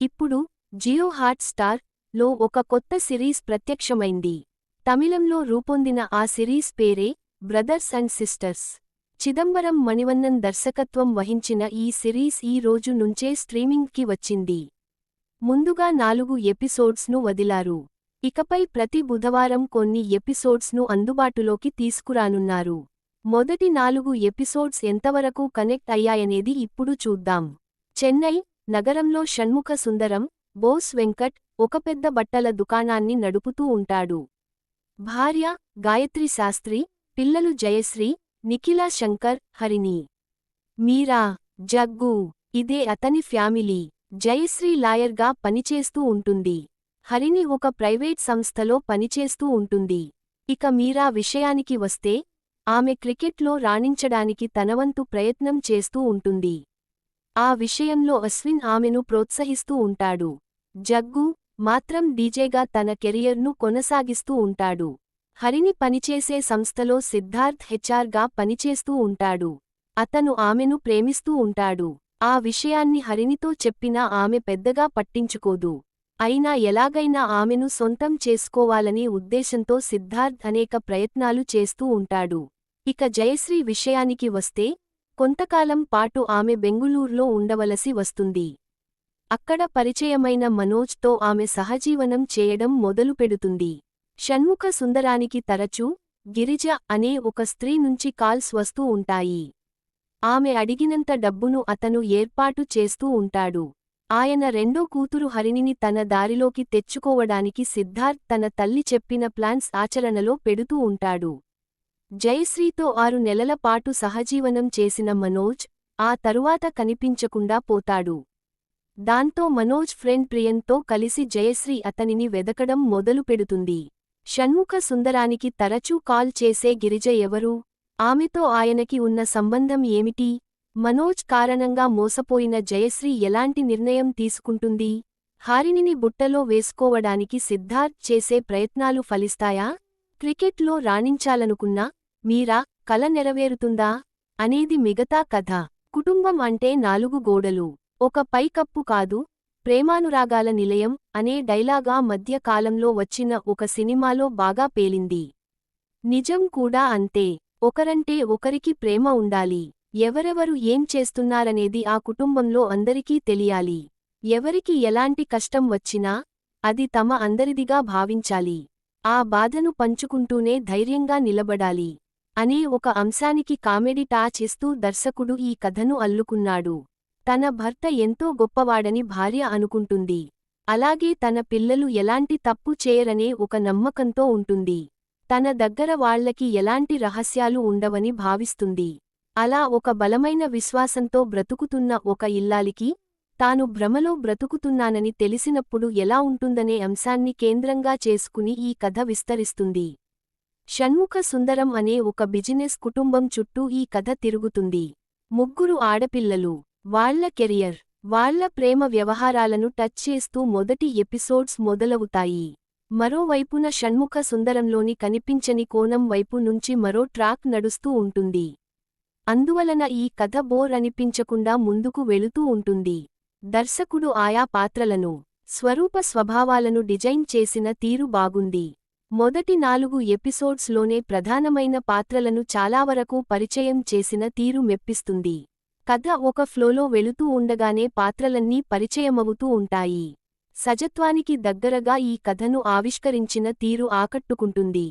ఇప్పుడు Jio hot star లో ఒక కొత్త సిరీస్ ప్రత్యక్షమైంది. తమిళంలో రూపొందిన ఆ సిరీస్ పేరే brothers and sisters. Chidambaram Manivannan దర్శకత్వం వహించిన ఈ సిరీస్ ఈ రోజు నుంచే స్ట్రీమింగ్కి వచ్చింది. ముందుగా 4 ఎపిసోడ్స్ను వదిలారు. ఇకపై ప్రతి బుధవారం కొన్ని ఎపిసోడ్స్ను అందుబాటులోకి తీసుకురానున్నారు. మొదటి 4 ఎపిసోడ్స్ ఎంతవరకు కనెక్ట్ అయ్యాయనేది ఇప్పుడు చూద్దాం. చెన్నై నగరంలో షణ్ముఖ సుందరం, బోస్ వెంకట్ ఒక పెద్ద బట్టల దుకాణాన్ని నడుపుతూ ఉంటాడు. భార్య గాయత్రి శాస్త్రి, పిల్లలు జయశ్రీ, నిఖిల శంకర్, హరిణి, మీరా, జగ్గు. ఇదే అతని ఫ్యామిలీ. జయశ్రీ లాయర్గా పనిచేస్తూ ఉంటుంది. హరిణి ఒక ప్రైవేట్ సంస్థలో పనిచేస్తూ ఉంటుంది. ఇక మీరా విషయానికి వస్తే ఆమె క్రికెట్లో రాణించడానికి తనవంతు ప్రయత్నం చేస్తూ ఉంటుంది. ఆ విషయంలో అశ్విన్ ఆమెను ప్రోత్సహిస్తూ ఉంటాడు. జగ్గు మాత్రం డీజేగా తన కెరియర్ను కొనసాగిస్తూ ఉంటాడు. హరిణి పనిచేసే సంస్థలో సిద్ధార్థ్ హెచ్ఆర్గా పనిచేస్తూ ఉంటాడు. అతను ఆమెను ప్రేమిస్తూ ఉంటాడు. ఆ విషయాన్ని హరిణితో చెప్పినా ఆమె పెద్దగా పట్టించుకోదు. అయినా ఎలాగైనా ఆమెను సొంతం చేసుకోవాలనే ఉద్దేశంతో సిద్ధార్థ్ అనేక ప్రయత్నాలు చేస్తూ ఉంటాడు. ఇక జయశ్రీ విషయానికి వస్తే కొంతకాలం పాటు ఆమె బెంగుళూరులో ఉండవలసి వస్తుంది. అక్కడ పరిచయమైన మనోజ్తో ఆమె సహజీవనం చేయడం మొదలుపెడుతుంది. షణ్ముఖ సుందరానికి తరచూ గిరిజ అనే ఒక స్త్రీ నుంచి కాల్స్ వస్తూ ఉంటాయి. ఆమె అడిగినంత డబ్బును అతను ఏర్పాటు చేస్తూ ఉంటాడు. ఆయన రెండో కూతురు హరిణిని తన దారిలోకి తెచ్చుకోవడానికి సిద్ధార్థ్ తన తల్లి చెప్పిన ప్లాన్స్ ఆచరణలో పెడుతూ ఉంటాడు. జయశ్రీతో 6 నెలల పాటు సహజీవనం చేసిన మనోజ్ ఆ తరువాత కనిపించకుండా పోతాడు. దాంతో మనోజ్ ఫ్రెండ్ ప్రియంతో కలిసి జయశ్రీ అతనిని వెదకడం మొదలుపెడుతుంది. షణ్ముఖ సుందరానికి తరచూ కాల్ చేసే గిరిజ ఎవరు? ఆమెతో ఆయనకి ఉన్న సంబంధం ఏమిటి? మనోజ్ కారణంగా మోసపోయిన జయశ్రీ ఎలాంటి నిర్ణయం తీసుకుంటుంది? హారిణిని బుట్టలో వేసుకోవడానికి సిద్ధార్థ్ చేసే ప్రయత్నాలు ఫలిస్తాయా? క్రికెట్లో రాణించాలనుకున్నా మీరా కల నెరవేరుతుందా అనేది మిగతా కథ. కుటుంబం అంటే 4 గోడలు, ఒక పైకప్పు కాదు, ప్రేమానురాగాల నిలయం అనే డైలాగా మధ్య కాలంలో వచ్చిన ఒక సినిమాలో బాగా పేలింది. నిజం కూడా అంతే. ఒకరంటే ఒకరికి ప్రేమ ఉండాలి. ఎవరెవరు ఏం చేస్తున్నారనేది ఆ కుటుంబంలో అందరికీ తెలియాలి. ఎవరికి ఎలాంటి కష్టం వచ్చినా అది తమ అందరిదిగా భావించాలి. ఆ బాధను పంచుకుంటూనే ధైర్యంగా నిలబడాలి అనే ఒక అంశానికి కామెడీ టాచ్ ఇస్తూ దర్శకుడు ఈ కథను అల్లుకున్నాడు. తన భర్త ఎంతో గొప్పవాడని భార్య అనుకుంటుంది. అలాగే తన పిల్లలు ఎలాంటి తప్పు చేయరనే ఒక నమ్మకంతో ఉంటుంది. తన దగ్గర వాళ్లకి ఎలాంటి రహస్యాలు ఉండవని భావిస్తుంది. అలా ఒక బలమైన విశ్వాసంతో బ్రతుకుతున్న ఒక ఇల్లాలికి తాను భ్రమలో బ్రతుకుతున్నానని తెలిసినప్పుడు ఎలా ఉంటుందనే అంశాన్ని కేంద్రంగా చేసుకుని ఈ కథ విస్తరిస్తుంది. షణ్ముఖ సుందరం అనే ఒక బిజినెస్ కుటుంబం చుట్టూ ఈ కథ తిరుగుతుంది. 3 ఆడపిల్లలు, వాళ్ల కెరియర్, వాళ్ల ప్రేమ వ్యవహారాలను టచ్ చేస్తూ మొదటి ఎపిసోడ్స్ మొదలవుతాయి. మరోవైపున షణ్ముఖ సుందరంలోని కనిపించని కోణం వైపు నుంచి మరో ట్రాక్ నడుస్తూ ఉంటుంది. అందువలన ఈ కథ బోర్ అనిపించకుండా ముందుకు వెళుతూ ఉంటుంది. దర్శకుడు ఆయా పాత్రలను, స్వరూప స్వభావాలను డిజైన్ చేసిన తీరు బాగుంది. మొదటి 4 ఎపిసోడ్స్లోనే ప్రధానమైన పాత్రలను చాలావరకు పరిచయం చేసిన తీరు మెప్పిస్తుంది. కథ ఒక ఫ్లోలో వెళుతూ ఉండగానే పాత్రలన్నీ పరిచయమవుతూ ఉంటాయి. సజత్వానికి దగ్గరగా ఈ కథను ఆవిష్కరించిన తీరు ఆకట్టుకుంటుంది.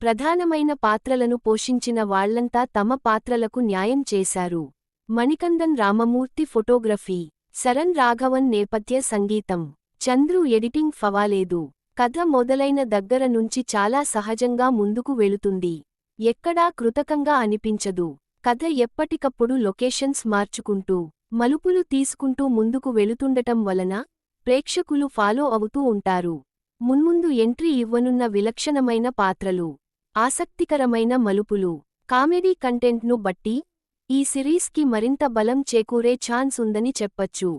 ప్రధానమైన పాత్రలను పోషించిన వాళ్లంతా తమ పాత్రలకు న్యాయం చేశారు. మణికందన్ రామమూర్తి ఫోటోగ్రఫీ, శరణ్ రాఘవన్ నేపథ్య సంగీతం, చంద్రు ఎడిటింగ్ ఫవాలేదు. కథ మొదలైన దగ్గర నుంచి చాలా సహజంగా ముందుకు వెళుతుంది. ఎక్కడా కృతకంగా అనిపించదు. కథ ఎప్పటికప్పుడు లొకేషన్స్ మార్చుకుంటూ, మలుపులు తీసుకుంటూ ముందుకు వెళుతుండటం వలన ప్రేక్షకులు ఫాలో అవుతూ ఉంటారు. మున్ముందు ఎంట్రీ ఇవ్వనున్న విలక్షణమైన పాత్రలు, ఆసక్తికరమైన మలుపులు, కామెడీ కంటెంట్ను బట్టి ఈ సిరీస్కి మరింత బలం చేకూరే ఛాన్స్ ఉందని చెప్పచ్చు.